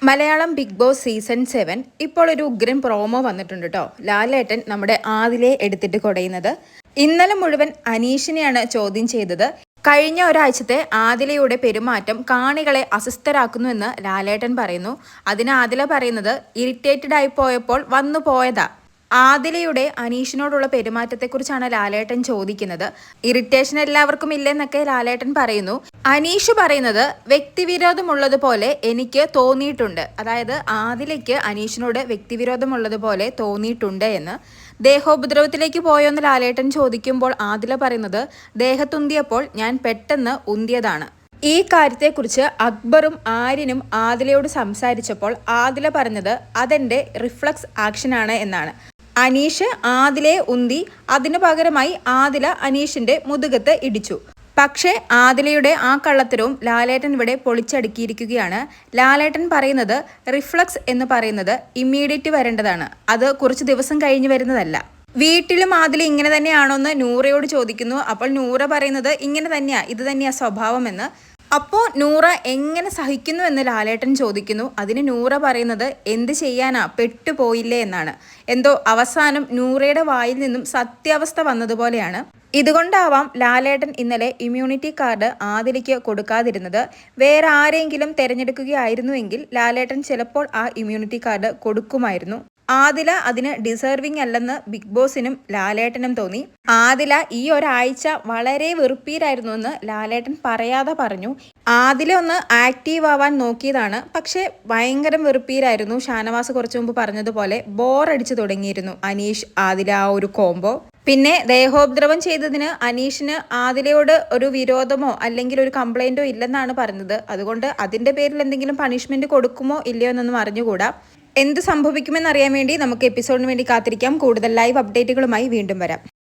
Malayalam big boss season 7 ഇപ്പോൾ ഒരു ഉഗ്രൻ പ്രോമോ വന്നിട്ടുണ്ട് കേട്ടോ. ലാലേട്ടൻ നമ്മുടെ ആദിലെ എടുത്തിട്ട് കൊടയുന്നത്. ഇന്നലെ മുഴുവൻ അനീഷിനെയാണ് ചോദ്യം ചെയ്തത്. കഴിഞ്ഞ ഒരാഴ്ചത്തെ ആദിലയുടെ പെരുമാറ്റം കാണികളെ അസ്വസ്ഥരാക്കുന്നുവെന്ന് ലാലേട്ടൻ പറയുന്നു. അതിന് ആദില പറയുന്നത് ഇറിറ്റേറ്റഡ് ആയി പോയപ്പോൾ വന്നു പോയതാ. ആദിലയുടെ അനീഷിനോടുള്ള പെരുമാറ്റത്തെക്കുറിച്ചാണ് ലാലേട്ടൻ ചോദിക്കുന്നത്. ഇറിറ്റേഷൻ എല്ലാവർക്കും ഇല്ലെന്നൊക്കെ ലാലേട്ടൻ പറയുന്നു. അനീഷ് പറയുന്നത് വ്യക്തിവിരോധമുള്ളതുപോലെ എനിക്ക് തോന്നിയിട്ടുണ്ട്, അതായത് ആദിലയ്ക്ക് അനീഷിനോട് വ്യക്തിവിരോധമുള്ളതുപോലെ തോന്നിയിട്ടുണ്ട് എന്ന്. ദേഹോപദ്രവത്തിലേക്ക് പോയോന്ന് ലാലേട്ടൻ ചോദിക്കുമ്പോൾ ആദില പറയുന്നത് ദേഹത്തുന്തിയപ്പോൾ ഞാൻ പെട്ടെന്ന് ഉന്തിയതാണ്. ഈ കാര്യത്തെക്കുറിച്ച് അക്ബറും ആര്യനും ആദിലയോട് സംസാരിച്ചപ്പോൾ ആദില പറഞ്ഞത് അതെന്റെ റിഫ്ലക്സ് ആക്ഷനാണ് എന്നാണ്. അനീഷ് ആദിലയെ ഉന്തി, അതിനു പകരമായി ആദില അനീഷിന്റെ മുതുകത്ത് ഇടിച്ചു. പക്ഷേ ആദിലയുടെ ആ കള്ളത്തരവും ലാലേട്ടൻ ഇവിടെ പൊളിച്ചടുക്കിയിരിക്കുകയാണ്. ലാലേട്ടൻ പറയുന്നത് റിഫ്ലക്സ് എന്ന് പറയുന്നത് ഇമ്മീഡിയറ്റ് വരേണ്ടതാണ്, അത് കുറച്ച് ദിവസം കഴിഞ്ഞ് വരുന്നതല്ല. വീട്ടിലും ആദില ഇങ്ങനെ തന്നെയാണോന്ന് നൂറയോട് ചോദിക്കുന്നു. അപ്പോൾ നൂറ പറയുന്നത് ഇങ്ങനെ തന്നെയാ, ഇത് തന്നെയാ സ്വഭാവമെന്ന്. അപ്പോൾ നൂറ എങ്ങനെ സഹിക്കുന്നു എന്ന് ലാലേട്ടൻ ചോദിക്കുന്നു. അതിന് നൂറ പറയുന്നത് എന്ത് ചെയ്യാനാ, പെട്ടുപോയില്ലേ എന്നാണ്. എന്തോ അവസാനം നൂറയുടെ വായിൽ നിന്നും സത്യാവസ്ഥ വന്നതുപോലെയാണ്. ഇതുകൊണ്ടാവാം ലാലേട്ടൻ ഇന്നലെ ഇമ്മ്യൂണിറ്റി കാർഡ് ആദിലയ്ക്ക് കൊടുക്കാതിരുന്നത്. വേറെ ആരെങ്കിലും തിരഞ്ഞെടുക്കുകയായിരുന്നുവെങ്കിൽ ലാലേട്ടൻ ചിലപ്പോൾ ആ ഇമ്മ്യൂണിറ്റി കാർഡ് കൊടുക്കുമായിരുന്നു. ആദില അതിന് ഡിസേർവിംഗ് അല്ലെന്ന് ബിഗ് ബോസിനും ലാലേട്ടനും തോന്നി. ആദില ഈ ഒരാഴ്ച വളരെ വെറുപ്പീരായിരുന്നു എന്ന് ലാലേട്ടൻ പറയാതെ പറഞ്ഞു. ആദില ഒന്ന് ആക്റ്റീവ് ആവാൻ നോക്കിയതാണ്, പക്ഷെ ഭയങ്കര വെറുപ്പീരായിരുന്നു. ഷാനവാസ് കുറച്ചു മുമ്പ് പറഞ്ഞതുപോലെ ബോറടിച്ചു തുടങ്ങിയിരുന്നു അനീഷ് ആദില ആ ഒരു കോംബോ. പിന്നെ ദേഹോപദ്രവം ചെയ്തതിന് അനീഷിന് ആദിലയോട് ഒരു വിരോധമോ അല്ലെങ്കിൽ ഒരു കംപ്ലൈൻറ്റോ ഇല്ലെന്നാണ് പറഞ്ഞത്. അതുകൊണ്ട് അതിൻ്റെ പേരിൽ എന്തെങ്കിലും പണിഷ്മെൻറ്റ് കൊടുക്കുമോ ഇല്ലയോ എന്നൊന്നും അറിഞ്ഞുകൂടാ. എന്ത് സംഭവിക്കുമെന്നറിയാൻ വേണ്ടി നമുക്ക് എപ്പിസോഡിന് വേണ്ടി കാത്തിരിക്കാം. കൂടുതൽ ലൈവ് അപ്ഡേറ്റുകളുമായി വീണ്ടും വരാം.